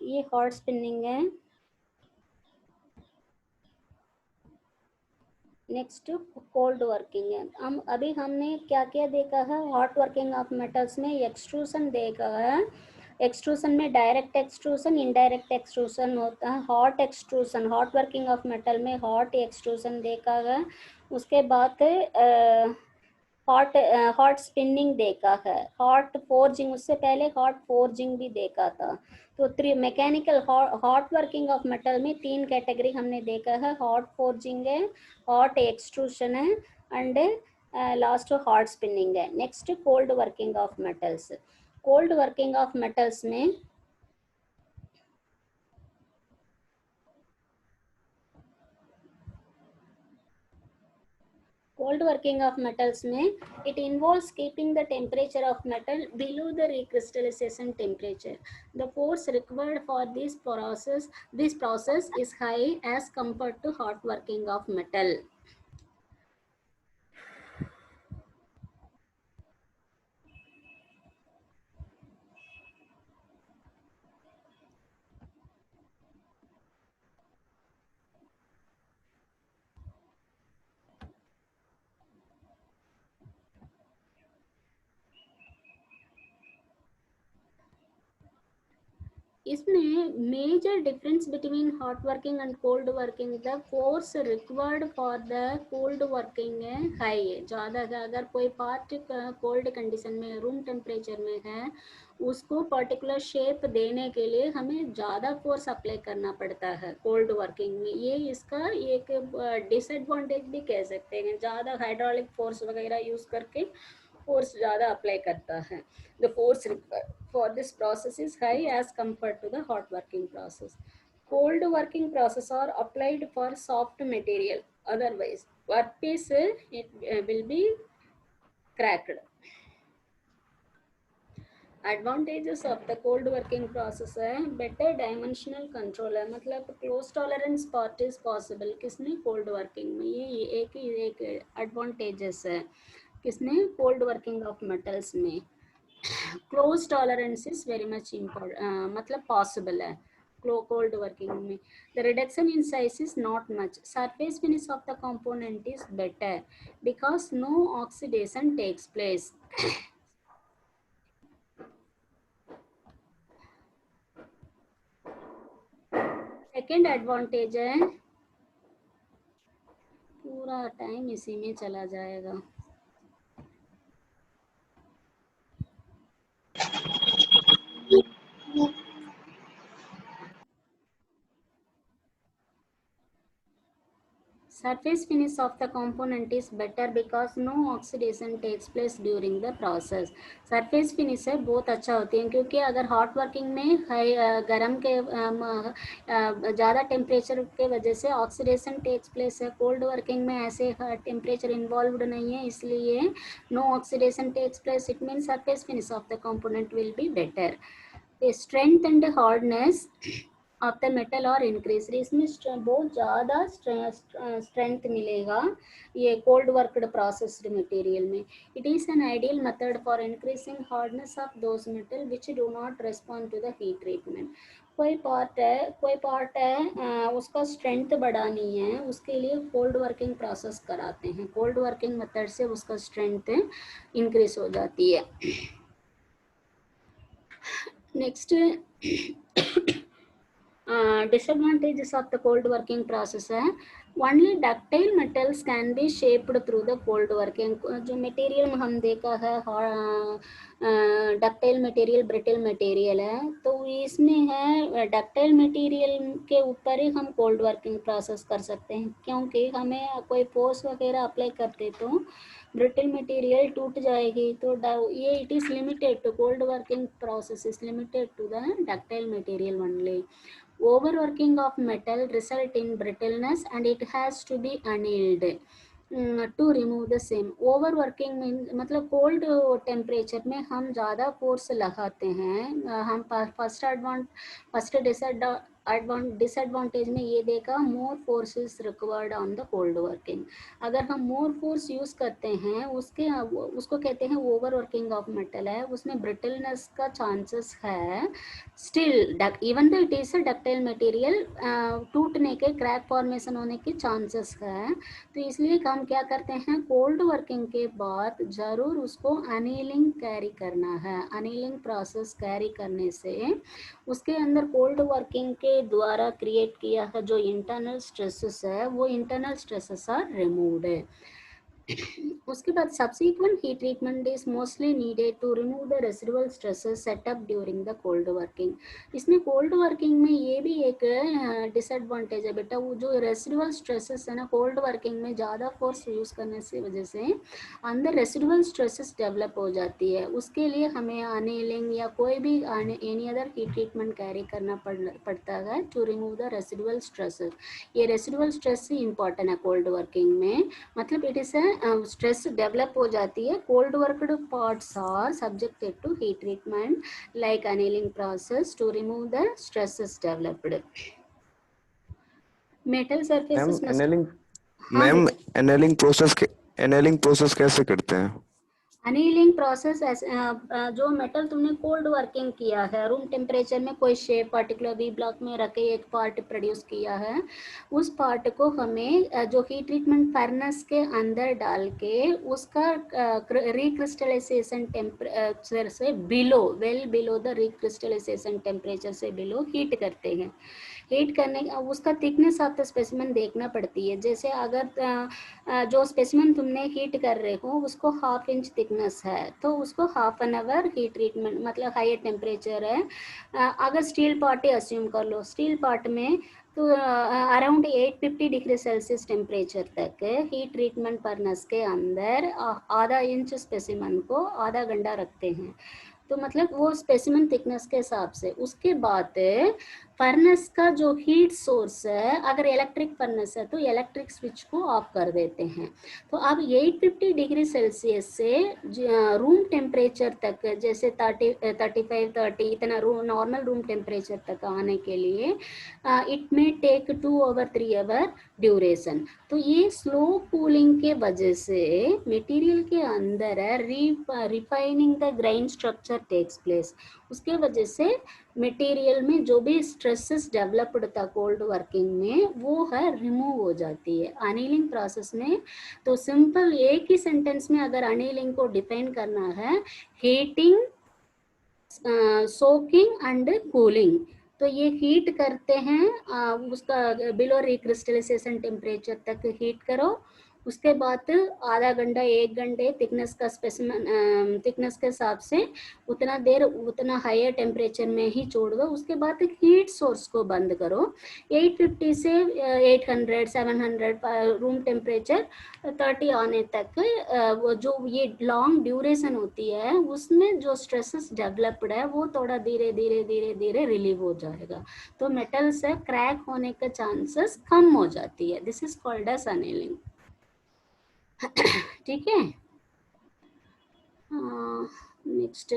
ये hot spinning है। Next cold working है। हम अभी हमने क्या क्या देखा है हॉट वर्किंग ऑफ मेटल्स में, एक्सट्रूसन देखा है। एक्सट्रूसन में डायरेक्ट एक्सट्रूसन, इनडायरेक्ट एक्सट्रूसन होता है। Hot extrusion, hot working of metal में हॉट एक्सट्रूसन देखा है। उसके बाद हॉट हॉट स्पिनिंग देखा है। हॉट फोर्जिंग, उससे पहले हॉट फोर्जिंग भी देखा था। तो three mechanical hot working of metal में तीन कैटेगरी हमने देखा है। हॉट फोर्जिंग है, हॉट एक्सट्रूशन है, एंड लास्ट हॉट स्पिनिंग है। Next cold working of metals. Cold working of metals में cold working of metals में it involves keeping the temperature of metal below the recrystallization temperature. The force required for this process is high as compared to hot working of metal. इसमें major difference between hot working and cold working, the force required for the cold working है high है, ज़्यादा है। अगर कोई part cold condition में room temperature में है, उसको पर्टिकुलर शेप देने के लिए हमें ज़्यादा फोर्स अप्लाई करना पड़ता है कोल्ड वर्किंग में। ये इसका एक डिसएडवांटेज भी कह सकते हैं। ज़्यादा हाइड्रोलिक फोर्स वगैरह यूज़ करके फोर्स ज़्यादा अप्लाई करता है। The force for this process is high as compared to the hot working process. Cold working process are applied for soft material, otherwise workpiece it will be cracked. Advantages of the cold working process है better dimensional control है, मतलब close tolerance part is possible किसमें cold working में। ये एक advantages है किसमें cold working of metals में। Close tolerance is very much important, मतलब पॉसिबल है कोल्ड वर्किंग में। The reduction in size is not much. Surface finish of the component is better because no oxidation takes place. Second advantage है, पूरा time इसी में चला जाएगा। Surface finish of the component is better because no oxidation takes place during the process. Surface finish है बहुत अच्छा होती है, क्योंकि अगर hot working में गर्म के ज़्यादा टेम्परेचर के वजह से ऑक्सीडेशन टेक्स प्लेस है। कोल्ड वर्किंग में ऐसे टेम्परेचर इन्वॉल्व नहीं है, इसलिए no oxidation takes place. It mean surface finish of the component will be better. Strength and hardness of the metal और इंक्रीज, इसमें बहुत ज़्यादा स्ट्रेंथ मिलेगा ये कोल्ड वर्कड प्रोसेस्ड मटेरियल में। It is an ideal method for increasing hardness of those metal which do not respond to the heat treatment. कोई part है उसका स्ट्रेंथ बढ़ानी है, उसके लिए कोल्ड वर्किंग प्रोसेस कराते हैं। कोल्ड वर्किंग मेथड से उसका स्ट्रेंथ इंक्रीज हो जाती है। Next disadvantages of the cold working process है, only ductile metals can be shaped through the cold working। जो मटेरियल में हम देखा है डक्टाइल मटेरियल, ब्रिटल मटेरियल है, तो इसमें है डक्टाइल मटेरियल के ऊपर ही हम कोल्ड वर्किंग प्रोसेस कर सकते हैं, क्योंकि हमें कोई फोर्स वगैरह अप्लाई करते तो ब्रिटल मटेरियल टूट जाएगी। तो ये it is limited to cold working process is limited to the ductile material only. Overworking of metal result in brittleness and it has to be annealed to remove the same। Overworking में मतलब cold temperature में हम ज़्यादा force लगाते हैं। हम first disadvantage में ये देखा, more force is required on the cold working. अगर हम मोर फोर्स यूज करते हैं, उसको कहते हैं ओवर वर्किंग ऑफ मेटल है, उसमें ब्रिटलनेस का चांसेस है। Still even though it is a ductile material, टूटने के, क्रैक फॉर्मेशन होने के चांसेस है। तो इसलिए हम क्या करते हैं, कोल्ड वर्किंग के बाद जरूर उसको अनीलिंग कैरी करना है। अनीलिंग प्रोसेस कैरी करने से उसके अंदर कोल्ड वर्किंग के द्वारा क्रिएट किया है जो इंटरनल स्ट्रेसेस है, वो इंटरनल स्ट्रेसेस आर रिमूव्ड है। उसके बाद subsequent heat treatment is mostly needed to remove the residual stresses set up during the cold working. इसमें कोल्ड वर्किंग में ये भी एक डिसएडवांटेज है बेटा, वो जो रेसिडुअल स्ट्रेसेस है ना, कोल्ड वर्किंग में ज़्यादा फोर्स यूज करने से वजह से अंदर रेसिडुअल स्ट्रेसेस डेवलप हो जाती है। उसके लिए हमें अनीलिंग या कोई भी any other heat treatment carry करना पड़ता है to remove the residual stresses. ये रेसिडुअल स्ट्रेस ही इंपॉर्टेंट है कोल्ड वर्किंग में, मतलब इट इज स्ट्रेस डेवलप हो जाती है। Cold worked parts are subjected to heat treatment like annealing process to remove the stresses developed. Metal ma'am surfaces must, annealing हाँ ma'am बेटा, annealing process कैसे करते हैं? अनीलिंग प्रोसेस जो मेटल तुमने कोल्ड वर्किंग किया है, रूम टेम्परेचर में कोई शेप पर्टिकुलर वी ब्लॉक में रख के एक पार्ट प्रोड्यूस किया है, उस पार्ट को हमें जो हीट ट्रीटमेंट फर्नेस के अंदर डाल के उसका रिक्रिस्टलाइजेशन टेम्परेचर से below, well below the recrystallisation temperature से बिलो हीट करते हैं। हीट करने उसका थिकनेस ऑफ द स्पेसिमेन देखना पड़ती है। जैसे अगर जो स्पेसिमेन तुमने हीट कर रहे हो उसको 1/2 इंच थिकनेस है, तो उसको 1/2 आवर हीट ट्रीटमेंट, मतलब हायर टेम्परेचर है। अगर स्टील पार्ट ही अज्यूम कर लो, स्टील पार्ट में तो अराउंड 850 डिग्री सेल्सियस टेम्परेचर तक हीट ट्रीटमेंट फर्नेस के अंदर आधा इंच स्पेसिमन को आधा घंटा रखते हैं। तो मतलब वो स्पेसिमन थिकनेस के हिसाब से। उसके बाद फर्नेस का जो हीट सोर्स है, अगर इलेक्ट्रिक फर्नेस है तो इलेक्ट्रिक स्विच को ऑफ कर देते हैं। तो अब 850 डिग्री सेल्सियस से रूम टेम्परेचर तक, जैसे 35-30 इतना नॉर्मल रूम टेम्परेचर तक आने के लिए इट मे टेक 2 और 3 आवर ड्यूरेशन। तो ये स्लो कूलिंग के वजह से मटेरियल के अंदर refining the grain structure takes place. उसके वजह से मटेरियल में जो भी स्ट्रेसेस डेवलप्ड था कोल्ड वर्किंग में, वो है रिमूव हो जाती है अनीलिंग प्रोसेस में। तो सिंपल एक ही सेंटेंस में अगर अनीलिंग को डिफाइन करना है, हीटिंग, सोकिंग एंड कूलिंग। तो ये हीट करते हैं, उसका बिलो रिक्रिस्टलाइजेशन टेम्परेचर तक हीट करो। उसके बाद आधा घंटा 1 घंटे थिकनेस का स्पेसिमेन थिकनेस के हिसाब से उतना देर उतना हायर टेम्परेचर में ही छोड़ दो। उसके बाद हीट सोर्स को बंद करो। 850 से 800 700 रूम टेम्परेचर 30 आने तक वो जो ये लॉन्ग ड्यूरेशन होती है उसमें जो स्ट्रेसेस डेवलप्ड है वो थोड़ा धीरे धीरे धीरे धीरे रिलीव हो जाएगा। तो मेटल से क्रैक होने के चांसेस कम हो जाती है। This is called as annealing. ठीक है। नेक्स्ट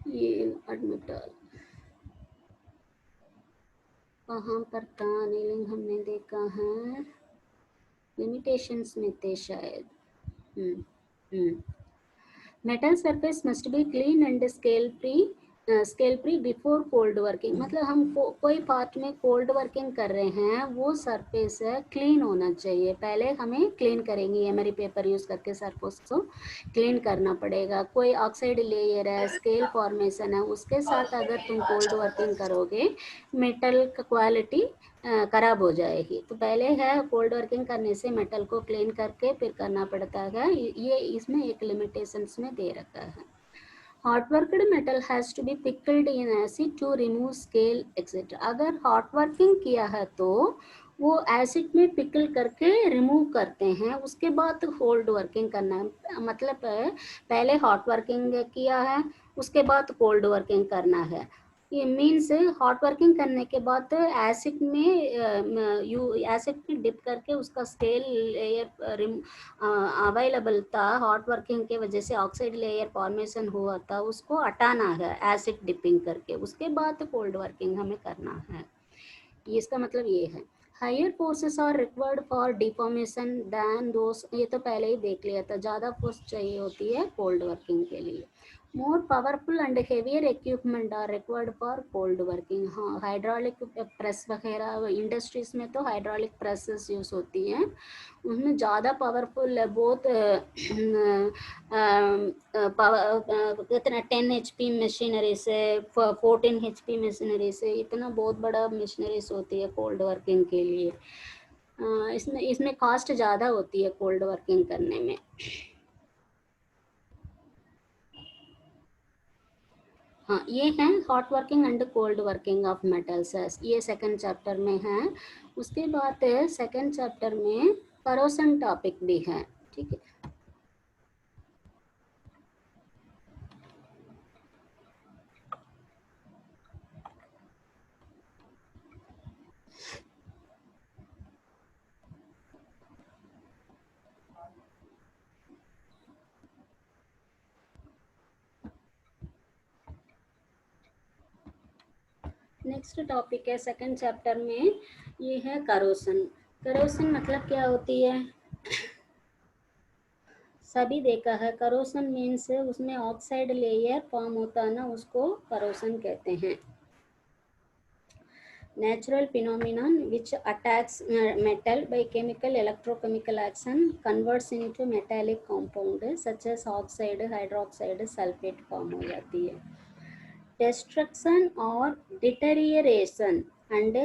ये एडमिटल कहाँ पर था, अनेलिंग हमने देखा है लिमिटेशंस में थे शायद। Metal surface must be clean and scale free before cold working. मतलब हम कोई पार्ट में कोल्ड वर्किंग कर रहे हैं, वो सरफेस है क्लीन होना चाहिए। पहले हमें क्लीन करेंगे, एमरी पेपर यूज करके सरफेस को क्लीन करना पड़ेगा। कोई ऑक्साइड लेयर है, स्केल फॉर्मेशन है, उसके साथ अगर तुम कोल्ड वर्किंग करोगे मेटल का क्वालिटी खराब हो जाएगी। तो पहले है कोल्ड वर्किंग करने से मेटल को क्लीन करके फिर करना पड़ता है। ये इसमें एक लिमिटेशंस में दे रखा है। Hot worked metal has to be pickled in acid to remove scale etcetera. अगर हॉट वर्किंग किया है तो वो एसिड में पिकल करके रिमूव करते हैं, उसके बाद कोल्ड वर्किंग करना है। मतलब पहले हॉट वर्किंग किया है, उसके बाद कोल्ड वर्किंग करना है। ये मीन्स हॉट वर्किंग करने के बाद एसिड में डिप करके उसका स्केल लेयर अवेलेबल था, हॉट वर्किंग के वजह से ऑक्साइड लेयर फॉर्मेशन हुआ था, उसको हटाना है एसिड डिपिंग करके, उसके बाद कोल्ड वर्किंग हमें करना है। इसका मतलब ये है। Higher forces are required for deformation than those, ये तो पहले ही देख लिया था, ज़्यादा फोर्स चाहिए होती है कोल्ड वर्किंग के लिए। More powerful and heavier equipment are required for cold working. हाँ, हाइड्रोलिक प्रेस वगैरह इंडस्ट्रीज में तो हाइड्रोलिक प्रेसेस यूज़ होती हैं, उसमें ज़्यादा पावरफुल है, बहुत कितना 10 HP मशीनरी से 14 HP मशीनरी से, इतना बहुत बड़ा मशीनरीज होती है कोल्ड वर्किंग के लिए। इसमें इसमें कॉस्ट ज़्यादा होती है कोल्ड वर्किंग करने में। हाँ, ये है hot working and cold working of metals, ये सेकंड चैप्टर में है। उसके बाद सेकंड चैप्टर में करोसन टॉपिक भी है, ठीक है। नेक्स्ट टॉपिक है सेकंड चैप्टर में, ये है करोसन। करोसन मतलब क्या होती है, सभी देखा है। करोसन मीन्स उसमें ऑक्साइड लेयर फॉर्म होता है ना, उसको करोसन कहते हैं। Natural phenomenon which attacks metal by chemical electrochemical action, converts into metallic compound such as oxide, hydroxide, sulfate form हो जाती है। destruction or deterioration and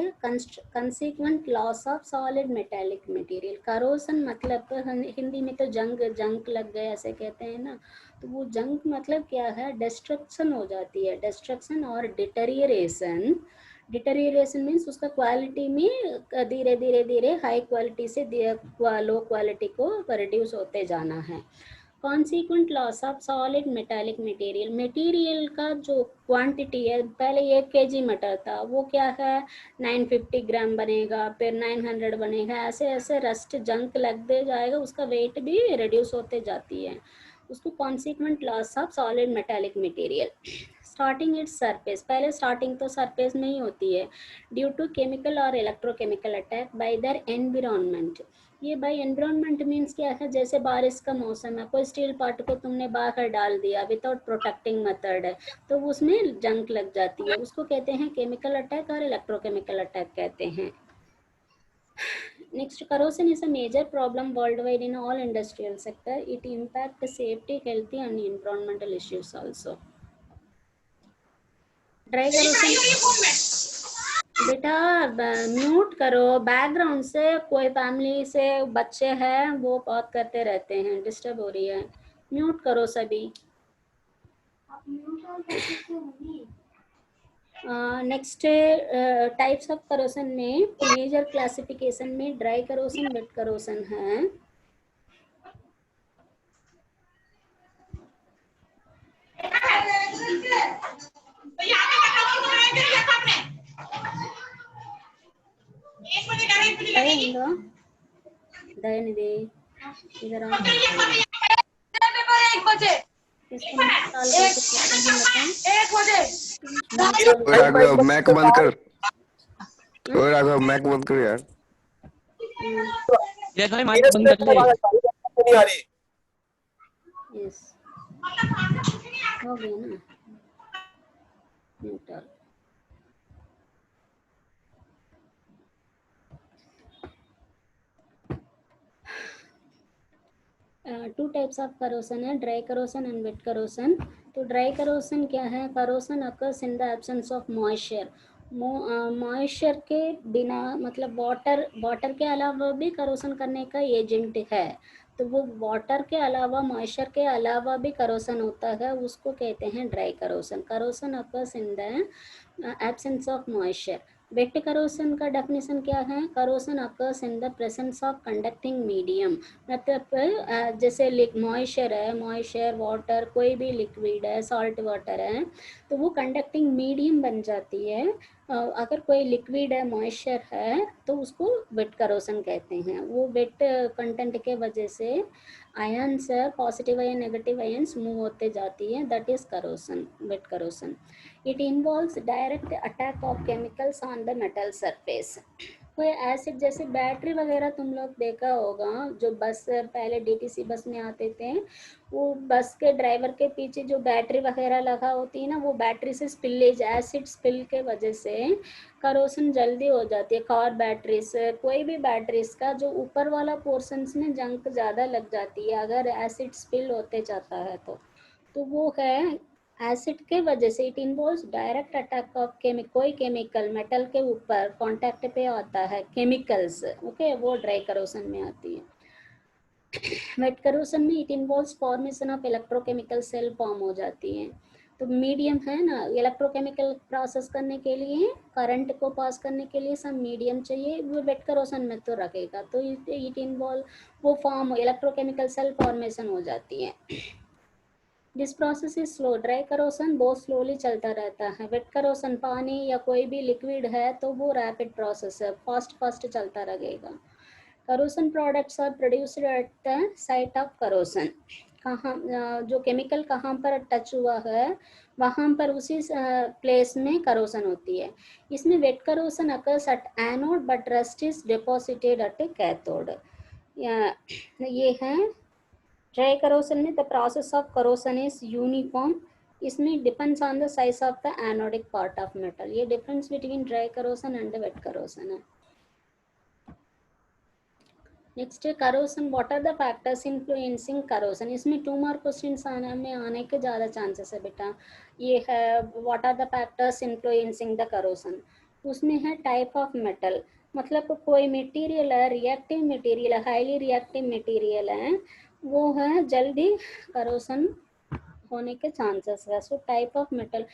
consequent loss of solid metallic material। corrosion मतलब हिंदी में तो जंग लग गए ऐसे कहते हैं ना, तो वो जंग मतलब क्या है, डिस्ट्रक्शन हो जाती है। डिस्ट्रक्शन और डिटेरियरेशन, डिटेरियरेशन मीन्स उसका क्वालिटी में धीरे धीरे धीरे हाई क्वालिटी से लो क्वालिटी को रिड्यूस होते जाना है। Consequent loss of solid metallic material, material का जो क्वांटिटी है, पहले 1 kg मेटल था, वो क्या है 950 ग्राम बनेगा, फिर 900 बनेगा, ऐसे ऐसे रस्ट जंक लगते जाएगा, उसका वेट भी रिड्यूस होते जाती है, उसको consequent loss of solid metallic material. Starting its surface, पहले स्टार्टिंग तो सरफेस में ही होती है, ड्यू टू केमिकल और electrochemical attack by their environment. ये बाय एनवायरनमेंट मीन्स क्या है, जैसे बारिश का मौसम है, कोई स्टील पार्ट को तुमने बाहर डाल दिया विदाउट प्रोटेक्टिंग मेथड है, तो उसमें जंग लग जाती है, उसको कहते हैं केमिकल अटैक और इलेक्ट्रोकेमिकल अटैक कहते हैं। Next, corrosion is a major problem worldwide in all industrial sector. It impacts safety, health and environmental issues also. Dry corrosion, बेटा म्यूट करो, बैकग्राउंड से कोई फैमिली से बच्चे हैं वो बात करते रहते हैं, डिस्टर्ब हो रही है, म्यूट करो सभी। नेक्स्ट टाइप्स ऑफ करोसन में मेजर क्लासिफिकेशन में ड्राई करोसन, वेट करोसन है। दयानिधि इधर आओ, इसको इंस्टॉल कैसे करते हैं ओए बताओ। राघव मैक बंद कर, ओए राघव मैक बंद कर यार। ये भाई माइक बंद कर ले। नहीं आ रही। यस, हो गया ना, neutral. Two types of corrosion है, dry corrosion and wet corrosion. तो ड्राई करोसन क्या है, corrosion occurs in the absence of moisture. Moisture के बिना, मतलब वाटर के अलावा भी करोसन करने का एजेंट है, तो वो वाटर के अलावा, मॉइस्चर के अलावा भी करोसन होता है, उसको कहते हैं dry corrosion. Corrosion occurs in the absence of moisture. Wet corrosion का डेफिनेशन क्या है? Corrosion occurs in the presence of conducting medium, मतलब जैसे मॉइस्चर है, मॉइस्चर वाटर, कोई भी लिक्विड है, सॉल्ट वाटर है, तो वो कंडक्टिंग मीडियम बन जाती है। अगर कोई लिक्विड है, मॉइस्चर है, तो उसको वेट करोसन कहते हैं। वो वेट कंटेंट के वजह से ions, positive ion negative ions move होते जाती है, that is corrosion, wet corrosion. It involves direct attack of chemicals on the metal surface. कोई एसिड, जैसे बैटरी वगैरह तुम लोग देखा होगा, जो बस पहले डीटीसी बस में आते थे, वो बस के ड्राइवर के पीछे जो बैटरी वगैरह लगा होती है ना, वो बैटरी से स्पिलेज, एसिड स्पिल के वजह से करोसन जल्दी हो जाती है। कार बैटरीज, कोई भी बैटरीज का जो ऊपर वाला पोर्शंस में जंग ज़्यादा लग जाती है अगर एसिड स्पिल होते जाता है तो वो है एसिड के वजह से। It involves direct attack of कोई केमिकल मेटल के ऊपर कांटेक्ट पे आता है, केमिकल्स, ओके, वो ड्राई करोसन में आती है। वेट करोसन में it involves formation of electrochemical cell form हो जाती है। तो मीडियम है ना, इलेक्ट्रोकेमिकल प्रोसेस करने के लिए, करंट को पास करने के लिए सब मीडियम चाहिए, वो वेट करोसन में तो रखेगा। तो इट इन्वॉल्व, वो फॉर्म इलेक्ट्रोकेमिकल सेल फॉर्मेशन हो जाती है। This process is slow. Dry corrosion बहुत स्लोली चलता रहता है। वेट करोसन, पानी या कोई भी लिक्विड है तो वो रैपिड प्रोसेस है, फास्ट चलता रहेगा। Corrosion products are produced at the site of corrosion. कहाँ जो केमिकल कहाँ पर टच हुआ है वहाँ पर उसी प्लेस में करोसन होती है। इसमें wet corrosion occurs at anode but rust is deposited at cathode. ये है ड्राई करोसन में the process of corrosion is uniform. इसमें depends on the size of the anodic part of metal. ये difference between dry corrosion and wet corrosion है। Next है corrosion, what are the factors influencing corrosion. इसमें 2 mark questions आने के ज़्यादा chances है बेटा। ये है what are the factors influencing the corrosion. उसमें है टाइप ऑफ मेटल, मतलब कोई मटेरियल है, रिएक्टिव मटेरियल है, हाईली रिएक्टिव मटेरियल है, वो है जल्दी करोसन होने के चांसेस है। सो टाइप ऑफ मेटल,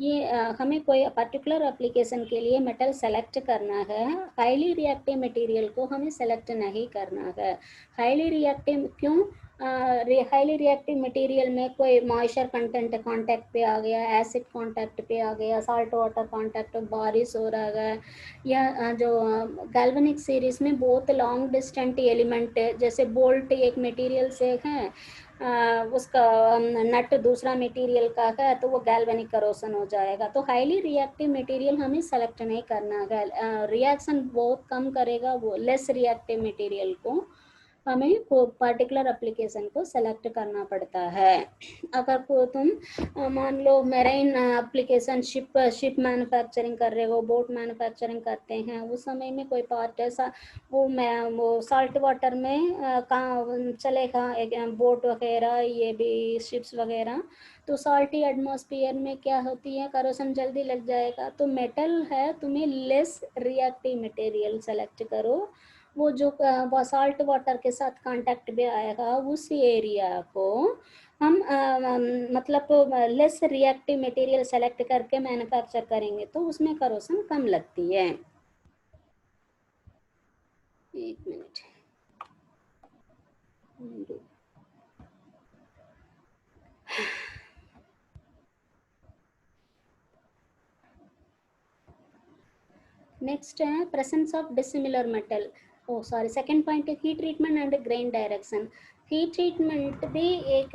ये हमें कोई पर्टिकुलर एप्लीकेशन के लिए मेटल सेलेक्ट करना है, हाईली रिएक्टिव मटेरियल को हमें सेलेक्ट नहीं करना है। हाईली रिएक्टिव क्यों? हाईली रिएक्टिव मटेरियल में कोई मॉइस्चर कंटेंट कांटेक्ट पे आ गया, एसिड कांटेक्ट पे आ गया, साल्ट वाटर कांटेक्ट, बारिश हो रहा है, या जो गैल्वेनिक सीरीज में बहुत लॉन्ग डिस्टेंट एलिमेंट, जैसे बोल्ट एक मटेरियल से है, उसका नट दूसरा मटेरियल का है, तो वो गैल्वेनिक करोसन हो जाएगा। तो हाईली रिएक्टिव मटेरियल हमें सेलेक्ट नहीं करना है, रिएक्शन बहुत कम करेगा वो, लेस रिएक्टिव मटेरियल को हमें पर्टिकुलर एप्लीकेशन को सेलेक्ट करना पड़ता है। अगर को तुम मान लो मेराइन एप्लीकेशन, शिप मैन्युफैक्चरिंग कर रहे हो, बोट मैन्युफैक्चरिंग करते हैं, उस समय में कोई पार्ट ऐसा वो सॉल्ट वाटर में कहाँ चलेगा, बोट वगैरह, ये भी शिप्स वगैरह, तो सॉल्टी एटमॉस्फेयर में क्या होती है, करोसन जल्दी लग जाएगा। तो मेटल है, तुम्हें लेस रिएक्टिव मटेरियल सेलेक्ट करो, वो जो सॉल्ट वाटर के साथ कांटेक्ट में आएगा उस एरिया को हम मतलब लेस रिएक्टिव मटेरियल सेलेक्ट करके मैन्युफैक्चर करेंगे, तो उसमें करोसन कम लगती है। एक मिनट, नेक्स्ट है presence of dissimilar metal. Oh sorry, second point है heat treatment and grain direction. Heat treatment भी एक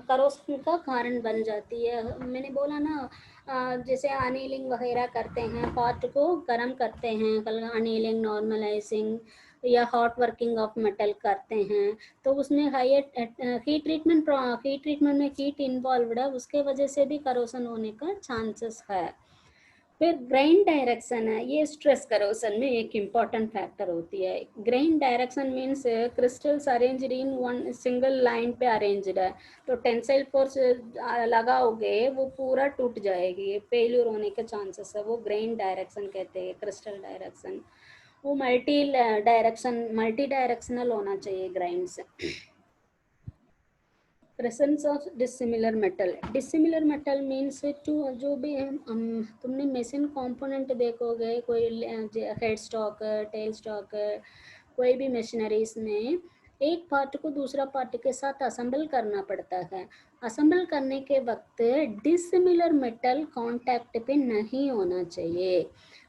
करोसन का कारण बन जाती है। मैंने बोला ना, जैसे अनीलिंग वगैरह करते हैं, पार्ट को गर्म करते हैं, अनीलिंग, नॉर्मलाइजिंग या हॉट वर्किंग ऑफ मेटल करते हैं, तो उसमें हीट ट्रीटमेंट में हीट इन्वॉल्वड है, उसके वजह से भी करोसन होने का चांसेस है। फिर ग्रेन डायरेक्शन है, ये स्ट्रेस करोसन में एक इम्पॉर्टेंट फैक्टर होती है। Grain direction means crystals arranged in one single line पे अरेंज्ड है, तो टेंसाइल फोर्स लगाओगे वो पूरा टूट जाएगी, फेल्यूर होने के चांसेस है, वो ग्रेन डायरेक्शन कहते हैं। क्रिस्टल डायरेक्शन वो मल्टी डायरेक्शनल होना चाहिए ग्राइंड से। Presence of dissimilar metal. Dissimilar metal means two जो भी तुमने मशीन कंपोनेंट देखोगे, कोई हेड स्टॉक, टेल स्टॉक, कोई भी मशीनरीज में एक पार्ट को दूसरा पार्ट के साथ असेंबल करना पड़ता है। असेंबल करने के वक्त डिसिमिलर मेटल कांटेक्ट पे नहीं होना चाहिए।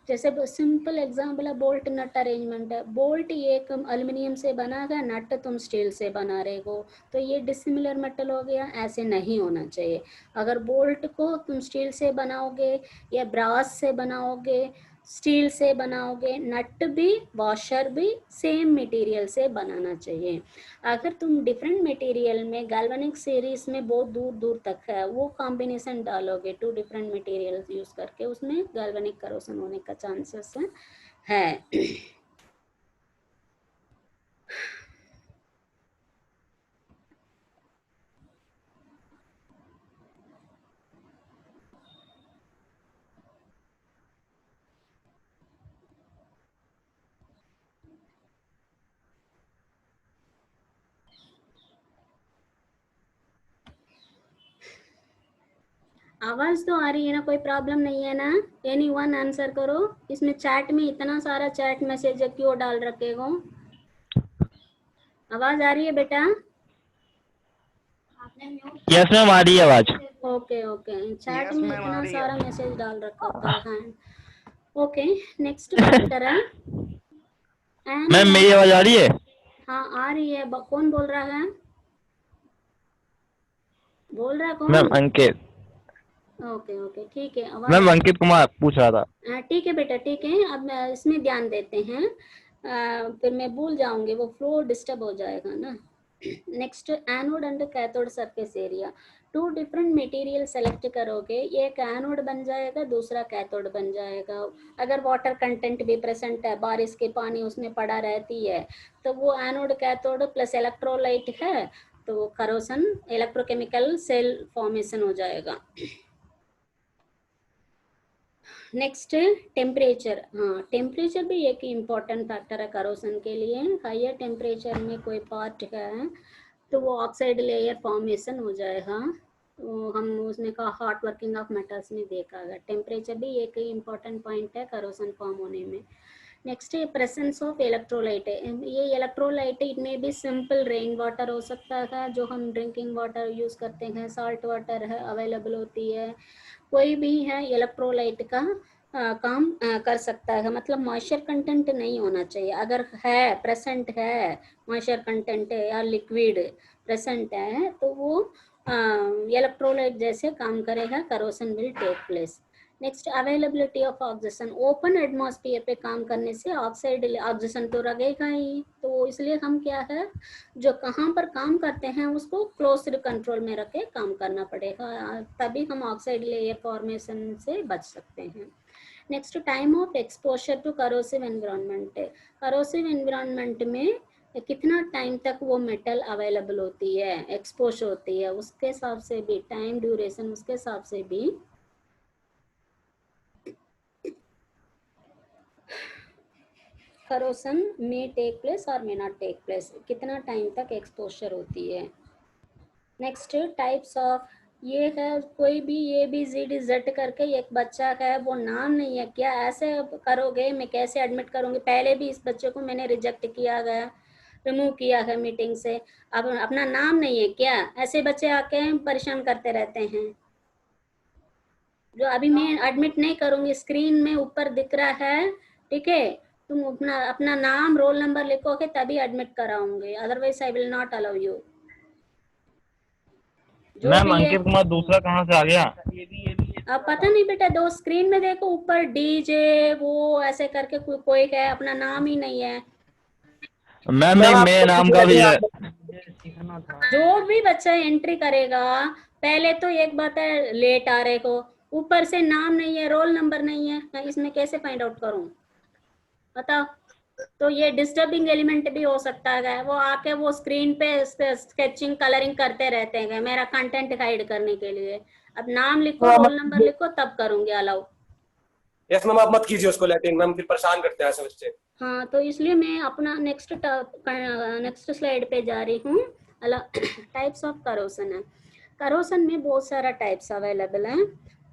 जैसे सिंपल एग्जांपल है बोल्ट नट अरेंजमेंट है। बोल्ट एक एल्युमिनियम से बना है, नट तुम स्टील से बना रहे हो, तो ये डिसिमिलर मेटल हो गया। ऐसे नहीं होना चाहिए। अगर बोल्ट को तुम स्टील से बनाओगे या ब्रास से बनाओगे, स्टील से बनाओगे, नट भी वॉशर भी सेम मटेरियल से बनाना चाहिए। अगर तुम डिफरेंट मटेरियल में गैल्वेनिक सीरीज में बहुत दूर दूर तक है वो कॉम्बिनेशन डालोगे, टू डिफरेंट मटेरियल यूज करके, उसमें गैल्वेनिक करोशन होने का चांसेस है। आवाज तो आ रही है ना, कोई प्रॉब्लम नहीं है ना? एनी वन आंसर करो। इसमें चैट में इतना सारा चैट मैसेज क्यों डाल रखे हो? आवाज आ रही है बेटा? यस मैम, आ रही है आवाज। ओके ओके, चैट में इतना सारा मैसेज डाल रखा है। ओके, नेक्स्ट फैक्टर है मैम मेरी आवाज आ रही है? हाँ आ रही है। कौन बोल रहा है? बोल रहा कौन? मैम अंकित। ओके ओके ठीक है। मैम अंकित कुमार पूछ रहा था। ठीक है बेटा, ठीक है। अब इसमें ध्यान देते हैं, फिर मैं भूल जाऊंगी, वो फ्लो डिस्टर्ब हो जाएगा ना। Next, anode and cathode surface area. Two different material select करोगे, एक एनोड बन जाएगा, दूसरा कैथोड बन जाएगा। अगर वाटर कंटेंट भी प्रेजेंट है, बारिश के पानी उसमें पड़ा रहती है, तो वो एनोड कैथोड प्लस इलेक्ट्रोलाइट है, तो करोशन इलेक्ट्रोकेमिकल सेल फॉर्मेशन हो जाएगा। Next, temperature. हाँ, टेम्परेचर भी एक इम्पॉर्टेंट फैक्टर है करोशन के लिए। हायर टेम्परेचर में कोई पार्ट है तो वो ऑक्साइड लेयर फॉर्मेशन हो जाएगा। तो हम उसने कहा हॉट वर्किंग ऑफ मेटल्स में देखा है, टेम्परेचर भी एक इम्पॉर्टेंट पॉइंट है करोशन फॉर्म होने में। Next, presence of electrolyte. ये इलेक्ट्रोलाइट इट में भी सिंपल रेन वाटर हो सकता है, जो हम ड्रिंकिंग वाटर यूज करते हैं, साल्ट वाटर है अवेलेबल होती है, कोई भी है इलेक्ट्रोलाइट का काम कर सकता है। मतलब मॉइस्चर कंटेंट नहीं होना चाहिए। अगर है प्रेजेंट है मॉइस्चर कंटेंट है या लिक्विड प्रेजेंट है तो वो इलेक्ट्रोलाइट जैसे काम करेगा, corrosion will take place. Next, availability of oxygen. Open atmosphere पे काम करने से ऑक्साइड ऑक्सीजन तो लगेगा ही, तो इसलिए हम क्या है जो कहाँ पर काम करते हैं उसको क्लोज्ड कंट्रोल में रख के काम करना पड़ेगा, तभी हम ऑक्साइड लेयर फॉर्मेशन से बच सकते हैं। Next, time of exposure to corrosive environment. Corrosive environment में कितना टाइम तक वो मेटल अवेलेबल होती है, एक्सपोज होती है, उसके हिसाब से भी टाइम ड्यूरेशन, उसके हिसाब से भी करोशन मे टेक प्लेस और मे नॉट टेक प्लेस, कितना टाइम तक एक्सपोजर होती है। Next, types of. ये है कोई भी A B G D Z करके एक बच्चा है, वो नाम नहीं है क्या? ऐसे करोगे मैं कैसे एडमिट करूँगी? पहले भी इस बच्चे को मैंने रिजेक्ट किया गया, रिमूव किया है मीटिंग से। अब अपना नाम नहीं है क्या? ऐसे बच्चे आके परेशान करते रहते हैं। जो अभी मैं एडमिट नहीं करूँगी, स्क्रीन में ऊपर दिख रहा है, ठीक है? तुम अपना अपना नाम रोल नंबर लिखोगे तभी एडमिट कराऊंगी, otherwise I will not allow you. जो मैम भी है, अंकित कुमार दूसरा कहाँ से आ गया? अब पता नहीं बेटा, दो स्क्रीन में देखो ऊपर डीजे वो ऐसे करके कोई है, अपना नाम ही नहीं है। मैम मेरे नाम का भी है। जो भी बच्चा एंट्री करेगा, पहले तो एक बात है लेट आ रहे को, ऊपर से नाम नहीं है, रोल नंबर नहीं है, मैं इसमें कैसे फाइंड आउट करूं बताओ? तो ये डिस्टर्बिंग एलिमेंट भी हो सकता है, वो आके वो स्क्रीन पे स्केचिंग कलरिंग करते रहते हैं मेरा कंटेंट हाइड करने के लिए। अब नाम लिखो, रोल नंबर लिखो, तब करूंगी अलाउ। यस मैम, आप मत कीजिए उसको लेटिंग, मैम फिर परेशान करते हैं ऐसे बच्चे। हाँ, तो इसलिए मैं अपना नेक्स्ट स्लाइड पे जा रही हूँ। अलग टाइप्स ऑफ करोसन है। करोसन में बहुत सारा टाइप्स अवेलेबल है।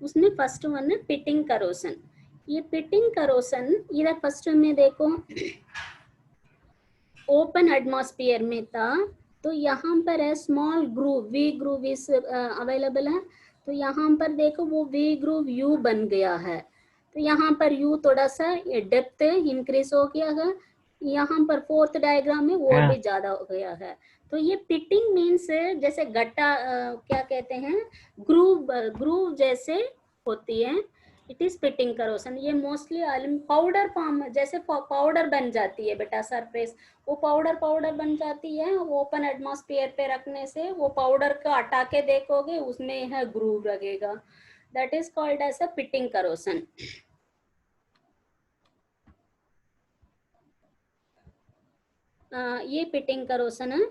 उसमें फर्स्ट वन है पिटिंग करोसन। ये पिटिंग करोसन इधर फर्स्ट में देखो ओपन एटमॉस्फेयर में था, तो यहाँ पर है स्मॉल ग्रूव, वी ग्रूव इस अवेलेबल है। तो यहाँ पर देखो वो वी ग्रूव यू बन गया है, तो यहाँ पर यू थोड़ा सा डेप्थ इंक्रीज हो गया है। यहाँ पर फोर्थ डायग्राम में वो भी ज्यादा हो गया है। तो ये पिटिंग मीन्स जैसे गट्टा क्या कहते हैं, ग्रूव, ग्रूव जैसे होती है, इट इज पिटिंग करोसन। ये मोस्टली पाउडर फॉर्म, जैसे पाउडर बन जाती है बेटा सरफेस, वो पाउडर बन जाती है। ओपन एटमॉस्फेयर पे रखने से वो पाउडर को हटा के देखोगे उसमें है ग्रूव लगेगा, that is called as a pitting corrosion. ये पिटिंग करोसन है।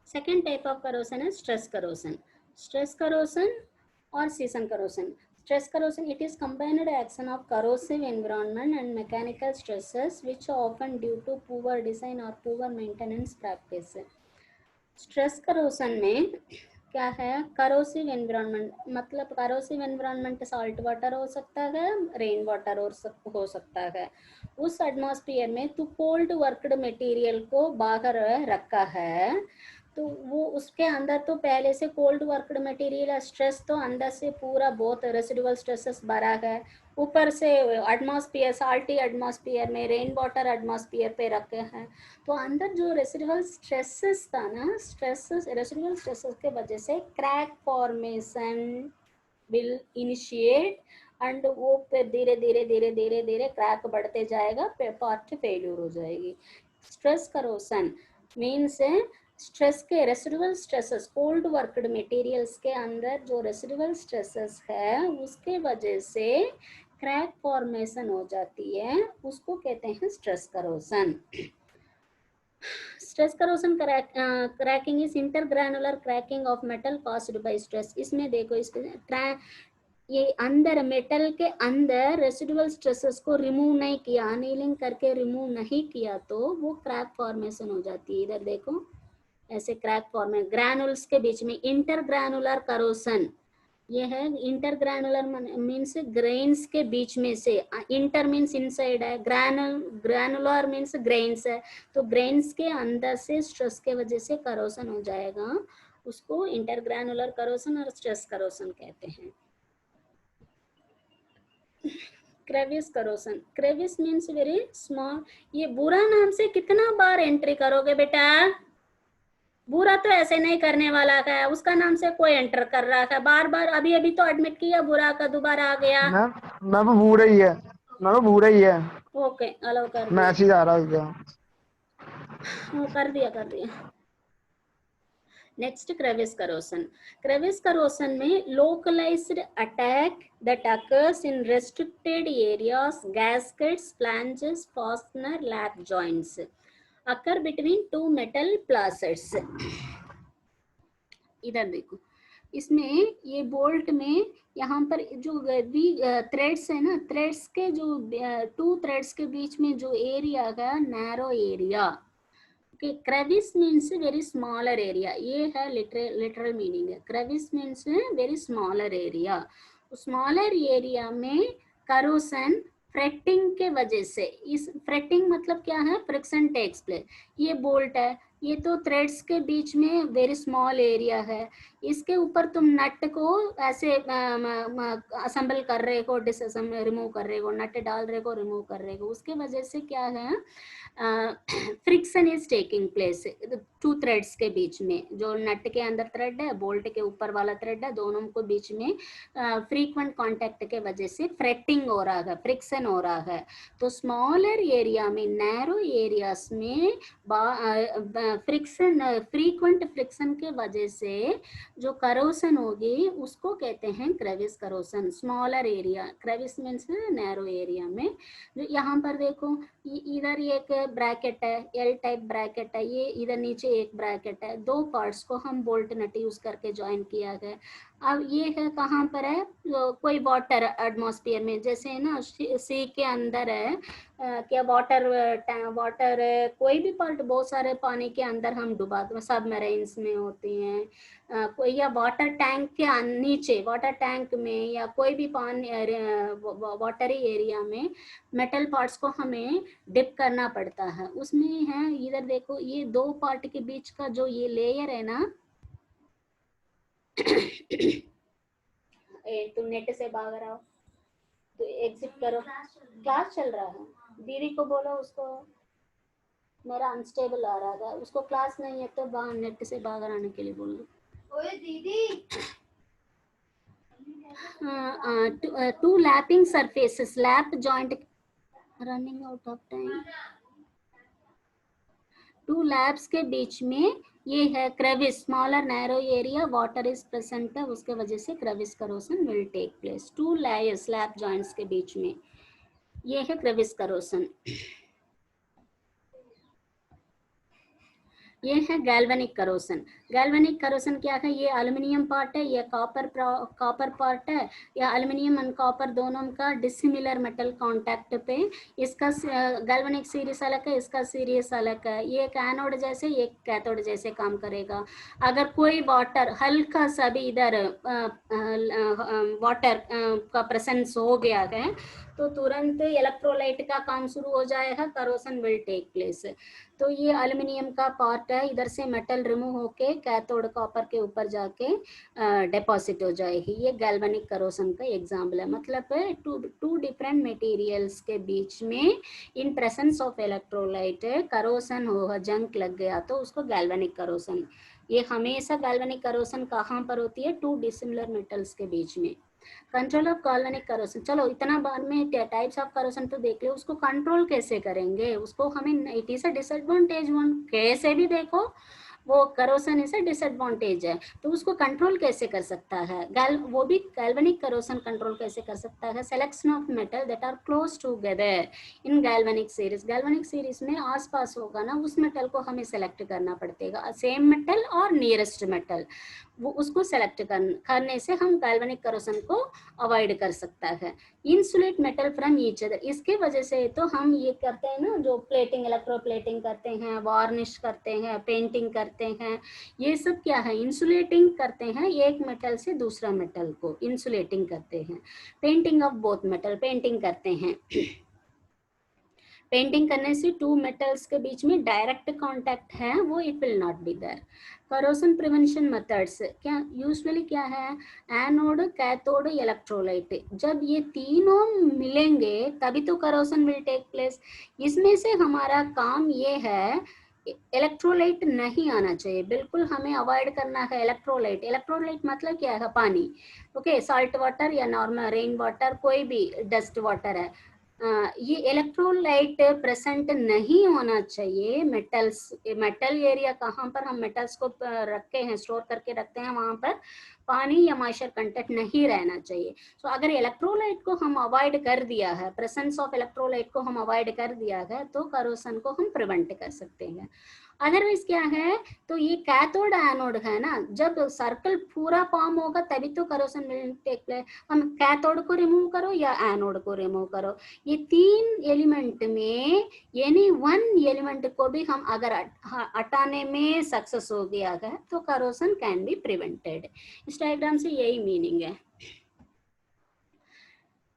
सेकेंड टाइप ऑफ करोसन है स्ट्रेस करोसन। स्ट्रेस करोसन और season करोसन। Stress corrosion, it is combined action of corrosive environment and mechanical stresses which are often due to poor design or poor maintenance practice. Stress corrosion में क्या है, corrosive environment मतलब corrosive environment salt water हो सकता है, rain water हो सकता है। उस एटमॉस्फेयर में तो कोल्ड वर्कड मटेरियल को बाहर रखा है, तो वो उसके अंदर तो पहले से कोल्ड वर्कड मटेरियल है, स्ट्रेस तो अंदर से पूरा बहुत रेसिडुअल स्ट्रेसेस भरा है, ऊपर से एटमॉस्फेयर साल्टी एटमॉस्फेयर में रेन वाटर एटमॉस्फेयर पे रखे हैं, तो अंदर जो रेसिडुअल स्ट्रेसेस था ना, स्ट्रेसेस रेसिडुअल स्ट्रेसेस के वजह से crack formation will initiate and वो फिर धीरे धीरे क्रैक बढ़ते जाएगा, पार्ट फेल्यूर हो जाएगी। स्ट्रेस करोसन मीन्स स्ट्रेस के residual stresses, cold worked materials के अंदर जो रेसिडुअल स्ट्रेसेस है उसके वजह से क्रैक फॉर्मेशन हो जाती है, उसको कहते हैं stress corrosion. Stress corrosion cracking is intergranular cracking of metal caused by stress. इसमें देखो ये अंदर मेटल के अंदर रेसिडुअल स्ट्रेसेस को रिमूव नहीं किया, अनीलिंग करके रिमूव नहीं किया, तो वो क्रैक फॉर्मेशन हो जाती है। इधर देखो ऐसे क्रैक फॉर्मेशन ग्रैनुल्स के बीच में, इंटरग्रैनुलर करोसन ये है। इंटरग्रैनुलर मीन्स ग्रेन्स के बीच में से, इंटर मीन्स इनसाइड है, ग्रैनुलर मीन्स ग्रेन्स है, तो ग्रेन्स के अंदर से स्ट्रेस के वजह से करोसन हो जाएगा, उसको इंटरग्रैनुलर करोसन और स्ट्रेस करोसन कहते हैं। Crevice corrosion, crevice means very small. ये बुरा नाम से कितना बार एंट्री करोगे बेटा, बुरा तो ऐसे नहीं करने वाला है, उसका नाम से कोई एंटर कर रहा है बार बार, अभी अभी तो एडमिट किया, बुरा का दोबारा आ गया। मैम बुरा ही है, मैम बुरा ही है। ओके अलाउ कर दिया, मैसेज आ रहा है क्या? कर दिया। Next crevice corrosion. Crevice corrosion में localised attack that occurs in restricted areas, gaskets, flanges, fastener, lap joints occur between two metal placets। इधर देखो इसमें ये बोल्ट में यहाँ पर जो थ्रेड्स है ना, थ्रेड्स के जो टू थ्रेड्स के बीच में जो एरिया है narrow area, crevice means very smaller area, ये है लिटरल मीनिंग है। Crevice means very smaller area, smaller area में करोसन फ्रेटिंग के वजह से, इस फ्रेटिंग मतलब क्या है, फ्रिक्शन टेक्स प्लेस। ये बोल्ट है, ये तो थ्रेड्स के बीच में वेरी स्मॉल एरिया है, इसके ऊपर तुम नट को ऐसे असेंबल कर रहे हो, डिसअसेंबल रिमूव कर रहे हो, नट डाल रहे हो, रिमूव कर रहे हो, उसके वजह से क्या है, friction is taking place two threads के बीच में। जो नट के अंदर थ्रेड है, बोल्ट के ऊपर वाला थ्रेड है, दोनों को बीच में फ्रीक्वेंट कांटेक्ट के वजह से फ्रेटिंग हो रहा है, फ्रिक्शन हो रहा है। तो स्मॉलर एरिया में, नैरो एरियाज में फ्रिक्शन, फ्रीक्वेंट फ्रिक्शन के वजह से जो करोसन होगी उसको कहते हैं crevice corrosion. Smaller area, crevice means narrow area में। जो यहाँ पर देखो इधर एक ब्रैकेट है, एल टाइप ब्रैकेट है, ये इधर नीचे एक ब्रैकेट है, दो पार्ट्स को हम बोल्ट नट यूज करके ज्वाइन किया गया। अब ये है कहाँ पर है, कोई वाटर एटमॉस्फेयर में, जैसे है ना सी के अंदर है, क्या वाटर वाटर है, कोई भी पार्ट, बहुत सारे पानी के अंदर हम डुबाते हैं, सबमरीन्स में होती हैं, कोई या वाटर टैंक के नीचे, वाटर टैंक में या कोई भी पानी वाटरी एरिया में मेटल पार्ट्स को हमें डिप करना पड़ता है। उसमें है, इधर देखो, ये दो पार्ट के बीच का जो ये लेयर है ना तुम नेट से भाग रहा हो तो एग्जिट करो, क्लास चल रहा है, दीदी को बोलो, उसको मेरा अनस्टेबल आ रहा था, उसको क्लास नहीं है तो नेट से बाहर आने के लिए बोल दो। ओए दीदी two lapping surfaces, lap joint, running out of time, two laps के बीच में ये है crevice, smaller narrow area, water is present है, उसके वजह से crevice corrosion will take place. Two layers, lap joints के बीच में, ये है क्रेविस करोसन। ये है गैल्वेनिक करोसन। गैल्वेनिक करोसन क्या है, ये एल्युमिनियम पार्ट है, ये कॉपर पार्ट है, या एल्युमिनियम एंड कॉपर दोनों का डिसिमिलर मेटल कांटेक्ट पे, इसका गैल्वेनिक सीरीज अलग है, इसका सीरीज अलग है, ये एक एनोड जैसे, ये कैथोड जैसे काम करेगा। अगर कोई वाटर हल्का सा भी इधर वाटर का प्रेजेंस हो गया है तो तुरंत इलेक्ट्रोलाइट का काम शुरू हो जाएगा, करोसन विल टेक प्लेस। तो ये एल्युमिनियम का पार्ट है, इधर से मेटल रिमूव होके कैथोड कॉपर के ऊपर जाके डिपॉजिट हो जाएगी। ये गैल्वेनिक करोसन का एग्जाम्पल है, मतलब टू डिफरेंट मटेरियल्स के बीच में इन प्रेजेंस ऑफ इलेक्ट्रोलाइट करोसन हो, जंक लग गया तो उसको गैल्वेनिक करोसन। ये हमेशा गैल्वेनिक करोसन कहाँ पर होती है, टू डिसिमिलर मेटल्स के बीच में। कंट्रोल ऑफ गैल्वेनिक करोसन, चलो इतना बाद में टाइप्स ऑफ करोसन तो देख लो, उसको कंट्रोल कैसे करेंगे, उसको हमें, it is a disadvantage one, कैसे भी देखो वो करोसन इज अ डिसएडवांटेज है, तो उसको कंट्रोल कैसे कर सकता है, वो भी गैल्वेनिक करोसन कंट्रोल कैसे कर सकता है, selection of metal that are close together in galvanic series. Galvanic series में आसपास होगा ना, उस मेटल को हमें सेलेक्ट करना पड़ेगा, सेम मेटल और नियरेस्ट मेटल, वो उसको सेलेक्ट करने से हम गैल्वेनिक करोसन को अवॉइड कर सकता है। Insulate metal from each other, इसके वजह से तो हम ये करते हैं ना, जो प्लेटिंग, इलेक्ट्रोप्लेटिंग करते हैं, वार्निश करते हैं, पेंटिंग करते हैं, ये सब क्या है, इंसुलेटिंग करते हैं, एक मेटल से दूसरा मेटल को इंसुलेटिंग करते हैं। Painting of both metal, painting करते हैं, पेंटिंग करने से टू मेटल्स के बीच में डायरेक्ट कांटेक्ट है, वो it will not be there. Corrosion prevention methods क्या यूजुअली क्या है, एनोड, कैथोड, इलेक्ट्रोलाइट, जब ये तीनों मिलेंगे तभी तो करोसन विल टेक प्लेस। इसमें से हमारा काम ये है, इलेक्ट्रोलाइट नहीं आना चाहिए, बिल्कुल हमें अवॉइड करना है इलेक्ट्रोलाइट। इलेक्ट्रोलाइट मतलब क्या है, पानी, ओके, सॉल्ट वाटर या नॉर्मल रेन वाटर, कोई भी डस्ट वाटर है, ये इलेक्ट्रोलाइट प्रेजेंट नहीं होना चाहिए। मेटल्स, मेटल एरिया कहाँ पर हम मेटल्स को रखते हैं, स्टोर करके रखते हैं, वहां पर पानी या मॉइस्चर कंटेंट नहीं रहना चाहिए। तो अगर इलेक्ट्रोलाइट को हम अवॉइड कर दिया है, प्रेजेंस ऑफ इलेक्ट्रोलाइट को हम अवॉइड कर दिया है, तो करोसन को हम प्रिवेंट कर सकते हैं। अदरवाइज क्या है, तो ये कैथोड एनोड है ना, जब सर्कल पूरा फॉर्म होगा तभी तो करोसन विल टेक प्लेस। हम कैथोड को रिमूव करो या एनोड को रिमूव करो, ये तीन एलिमेंट में यानी वन एलिमेंट को भी हम अगर हटाने में सक्सेस हो गया है तो करोसन कैन बी प्रिवेंटेड। इस डायग्राम से यही मीनिंग है।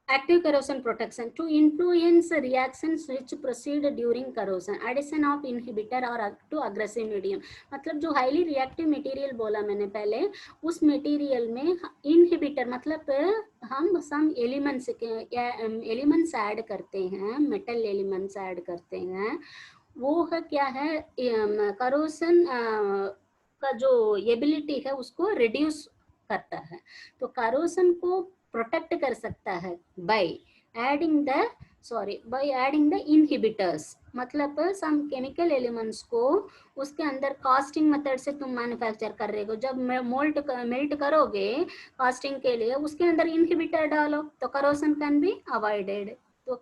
Active corrosion protection to influence reactions which proceed during corrosion, addition of inhibitor or to aggressive medium, मतलब जो हाईली रिएक्टिव मटेरियल बोला मैंने पहले, उस मटेरियल में इनहिबिटर मतलब हम सम एलिमेंट्स ऐड करते हैं, मेटल एलिमेंट्स ऐड करते हैं, वो है क्या है, करोसन का जो एबिलिटी है उसको रिड्यूस करता है। तो करोसन को प्रोटेक्ट कर सकता है बाय एडिंग द इनहिबिटर्स, मतलब सम केमिकल एलिमेंट्स को उसके अंदर कास्टिंग मेथड से तुम मैन्युफैक्चर कर रहे हो, जब मेल्ट करोगे कास्टिंग के लिए उसके अंदर इनहिबिटर डालो तो करोसन कैन बी अवॉइडेड। तो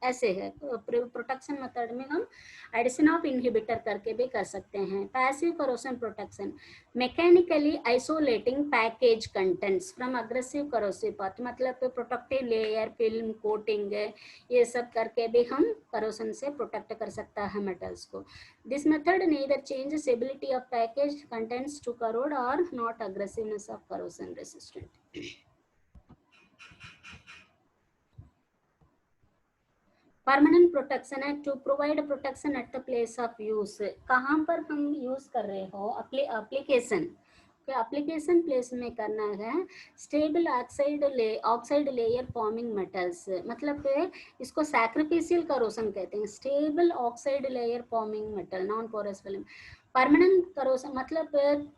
ऐसे है प्रोटेक्शन मेथड में हम एडिशन ऑफ इनहिबिटर करके भी कर सकते हैं। Passive corrosion protection, mechanically isolating package contents from aggressive corrosive path, मतलब प्रोटेक्टिव लेयर, फिल्म कोटिंग, ये सब करके भी हम करोशन से प्रोटेक्ट कर सकता है मेटल्स को। This method neither changes ability of package contents to corrode or not aggressiveness of corrosion resistant। Permanent protection है to provide protection at the place of use. कहाँ पर हम यूज कर रहे हो, एप्लीकेशन एप्लीकेशन प्लेस में करना है। Stable oxide layer forming metals, मतलब इसको सैक्रिफिशियल करोशन कहते हैं। Stable oxide layer forming metal, non porous film. Permanent corrosion मतलब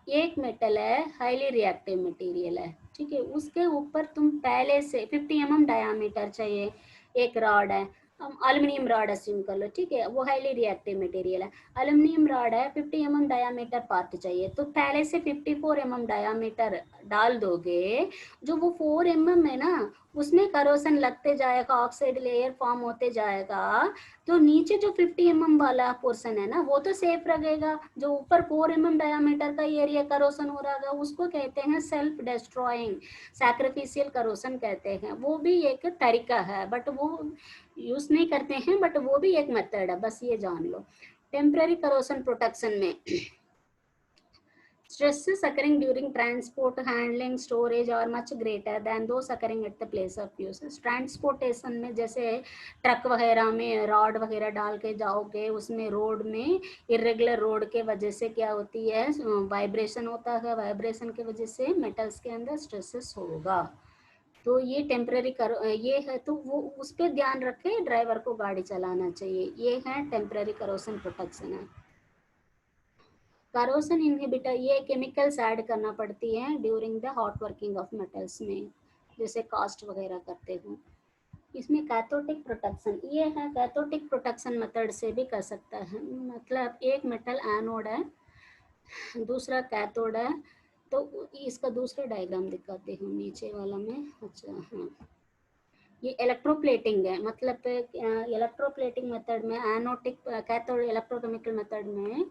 एक मेटल है, हाईली रिएक्टिव मटेरियल है, ठीक है, उसके ऊपर तुम पहले से 50 mm डायामीटर चाहिए, एक रॉड है, एल्युमिनियम रॉड अस्यूम कर लो, ठीक है, वो हाईली रिएक्टिव मटेरियल है, एल्युमिनियम रॉड है, 50 mm डायामीटर पार्ट चाहिए, तो पहले से 54 mm डायामीटर डाल दोगे। जो वो 4 mm है ना, उसमें करोशन लगते जाएगा, ऑक्साइड लेयर फॉर्म होते जाएगा, तो नीचे जो 50 mm वाला पोर्शन है ना, वो तो सेफ रहेगा। जो ऊपर 4 mm डायामीटर का एरिया करोशन हो रहा है, उसको कहते हैं सेल्फ डिस्ट्रॉइंग सैक्रिफिशियल करोशन कहते हैं। वो भी एक तरीका है, बट वो यूज नहीं करते हैं, बट वो भी एक मेथड है, बस ये जान लो। टेम्पररी करोशन प्रोटेक्शन में stresses occurring during transport, handling, storage are much greater than those occurring at the place of use। Transportation में जैसे ट्रक वगैरह में रॉड वगैरह डाल के जाओगे, उसमें रोड में इरेगुलर रोड के वजह से क्या होती है, वाइब्रेशन होता है, वाइब्रेशन के वजह से मेटल्स के अंदर स्ट्रेसेस होगा। तो ये टेम्पररी ये है, तो वो उस पर ध्यान रखे ड्राइवर को गाड़ी चलाना चाहिए। ये है टेम्पररी करोशन प्रोटेक्शन है। करोशन इनहिबिटर, ये केमिकल्स ऐड करना पड़ती है during the hot working of metals में, जैसे कास्ट वगैरह करते हो। इसमें कैथोटिक प्रोटेक्शन, ये है कैथोटिक प्रोटेक्शन मेथड से भी कर सकता है, मतलब एक मेटल एनोड है, दूसरा कैथोड है, तो इसका दूसरा डायग्राम दिखाती हूँ नीचे वाला में। अच्छा हाँ, ये इलेक्ट्रोप्लेटिंग है, मतलब इलेक्ट्रोप्लेटिंग मेथड में एनोटिक कैथोड इलेक्ट्रोकेमिकल मेथड में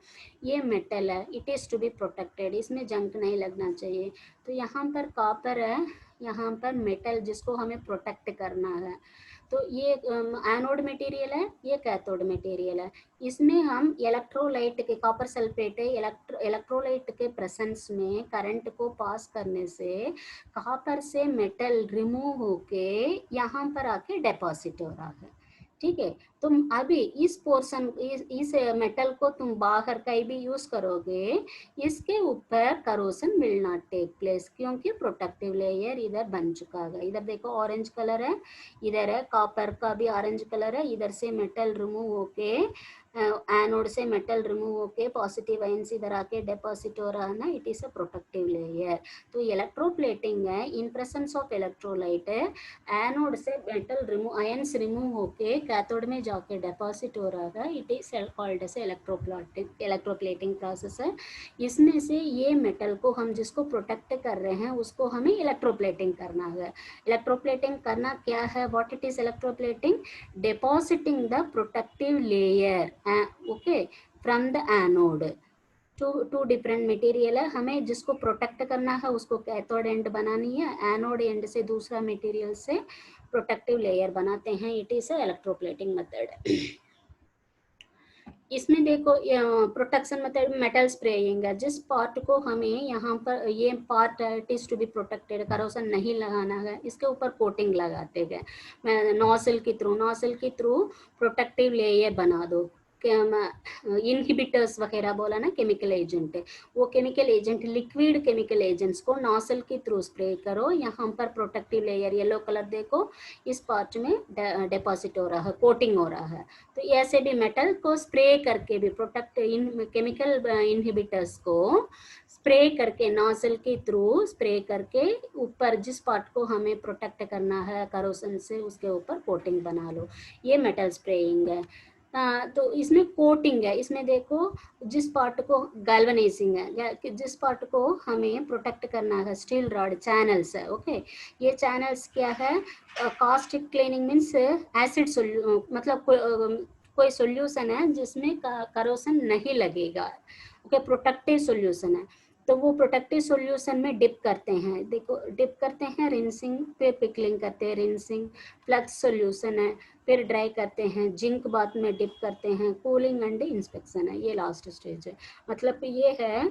ये मेटल है, it is to be protected, इसमें जंक नहीं लगना चाहिए। तो यहाँ पर कॉपर है, यहाँ पर मेटल जिसको हमें प्रोटेक्ट करना है, तो ये एनोड मटेरियल है, ये कैथोड मटेरियल है। इसमें हम इलेक्ट्रोलाइट के, कॉपर सल्फेट इलेक्ट्रोलाइट के प्रेजेंस में करंट को पास करने से कॉपर से मेटल रिमूव होके यहाँ पर आके डिपॉजिट हो रहा है, ठीक है। तुम अभी इस पोर्शन इस मेटल को तुम बाहर कहीं भी यूज करोगे, इसके ऊपर corrosion will not take place, क्योंकि प्रोटेक्टिव लेयर इधर बन चुका है। इधर देखो ऑरेंज कलर है, इधर है कॉपर का भी ऑरेंज कलर है, इधर से मेटल रिमूव होके एनोड से मेटल रिमूव होके पॉजिटिव आयंस इधर आके डिपॉजिट हो रहा है ना, it is a protective layer. तो इलेक्ट्रोप्लेटिंग है, इन प्रेजेंस ऑफ इलेक्ट्रोलाइट है, एनोड से मेटल रिमूव आयंस रिमूव होके कैथोड में जाके डिपॉजिट हो रहा है, it is called as electroplating process है। इसमें से ये मेटल को हम जिसको प्रोटेक्ट कर रहे हैं उसको हमें इलेक्ट्रोप्लेटिंग करना है। इलेक्ट्रोप्लेटिंग करना क्या है, what it is electroplating, depositing the protective layer okay from the anode. Two different material है, हमें जिसको प्रोटेक्ट करना है उसको कैथोड एंड बनानी है, एनोड एंड से दूसरा मटेरियल से प्रोटेक्टिव लेयर बनाते हैं, इट इज इलेक्ट्रोप्लेटिंग मेथड। इसमें देखो प्रोटेक्शन मेथड मेटल स्प्रेइंग है, जिस पार्ट को हमें यहाँ पर ये part it is to be protected, corrosion नहीं लगाना है, इसके ऊपर कोटिंग लगाते गए नोजल के थ्रू प्रोटेक्टिव लेयर बना दो। इनहिबिटर्स वगैरह बोला ना, केमिकल एजेंट, वो chemical agent liquid chemical agents को नोजल के थ्रू स्प्रे करो, यहाँ पर प्रोटेक्टिव लेयर येलो कलर देखो इस पार्ट में डिपॉजिट हो रहा है, कोटिंग हो रहा है। तो ऐसे भी मेटल को स्प्रे करके भी प्रोटेक्ट इन केमिकल इनहिबिटर्स को स्प्रे करके नोजल के थ्रू स्प्रे करके ऊपर जिस पार्ट को हमें प्रोटेक्ट करना है करोशन से उसके ऊपर कोटिंग बना लो, ये मेटल स्प्रेइंग है। तो इसमें कोटिंग है, इसमें देखो जिस पार्ट को गैल्वनाइजिंग है, जिस पार्ट को हमें प्रोटेक्ट करना है, स्टील रॉड चैनल्स है। ओके, ये चैनल्स क्या है, कास्टिक क्लीनिंग मीन्स एसिड मतलब कोई सॉल्यूशन है जिसमें करोसन नहीं लगेगा। ओके, प्रोटेक्टिव सॉल्यूशन है, तो वो प्रोटेक्टिव सॉल्यूशन में डिप करते हैं। देखो डिप करते हैं, रिंसिंग, फिर पिकलिंग करते हैं, रिंसिंग, फ्लक्स सॉल्यूशन है, फिर ड्राई करते हैं, जिंक बाद में डिप करते हैं, कूलिंग एंड इंस्पेक्शन है, ये लास्ट स्टेज है। मतलब ये है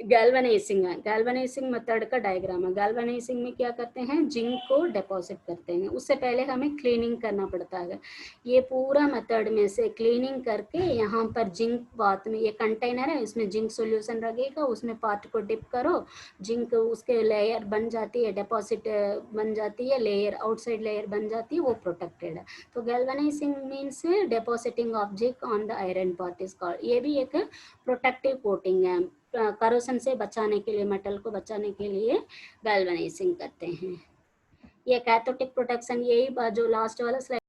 गैल्वनाइजिंग है, गैल्वनाइजिंग मेथड का डायग्राम है। गैल्वनाइजिंग में क्या करते हैं, जिंक को डिपॉजिट करते हैं, उससे पहले हमें क्लीनिंग करना पड़ता है। ये पूरा मेथड में से क्लीनिंग करके यहाँ पर जिंक बात में, ये कंटेनर है, इसमें जिंक सॉल्यूशन लगेगा, उसमें पार्ट को डिप करो, जिंक उसके लेयर बन जाती है, डिपॉजिट बन जाती है, लेयर आउटसाइड लेयर बन जाती है, वो प्रोटेक्टेड है। तो galvanising means depositing of zinc on the iron part is called. ये भी एक प्रोटेक्टिव कोटिंग है, करोसन से बचाने के लिए, मेटल को बचाने के लिए गैल्वनाइजिंग करते हैं। ये कैथोटिक प्रोटेक्शन, यही जो लास्ट वाला स्लाइड